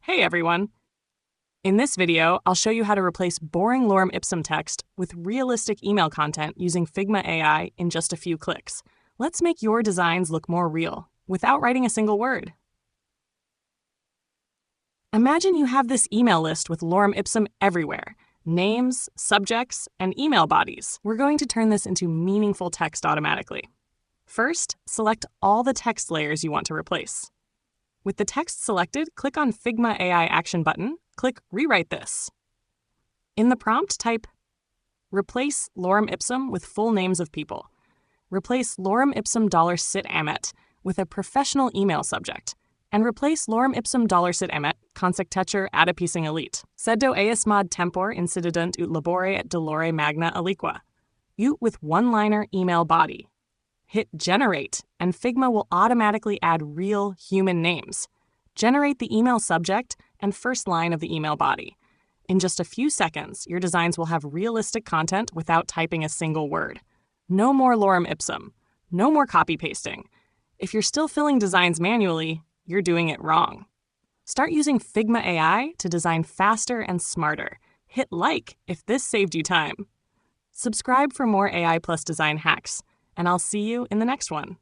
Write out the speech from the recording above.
Hey everyone! In this video, I'll show you how to replace boring Lorem Ipsum text with realistic email content using Figma AI in just a few clicks. Let's make your designs look more real, without writing a single word. Imagine you have this email list with Lorem Ipsum everywhere: names, subjects, and email bodies. We're going to turn this into meaningful text automatically. First, select all the text layers you want to replace. With the text selected, click on Figma AI Action button, click Rewrite This. In the prompt, type, replace Lorem Ipsum with full names of people. Replace Lorem Ipsum $sit amet with a professional email subject, and replace Lorem Ipsum $sit amet consectetur adipicing elite. Sed do eis mod tempor incidedunt ut labore et dolore magna aliqua. Ut with one-liner email body. Hit Generate, and Figma will automatically add real human names. Generate the email subject and first line of the email body. In just a few seconds, your designs will have realistic content without typing a single word. No more Lorem Ipsum. No more copy-pasting. If you're still filling designs manually, you're doing it wrong. Start using Figma AI to design faster and smarter. Hit like if this saved you time. Subscribe for more AI plus design hacks, and I'll see you in the next one.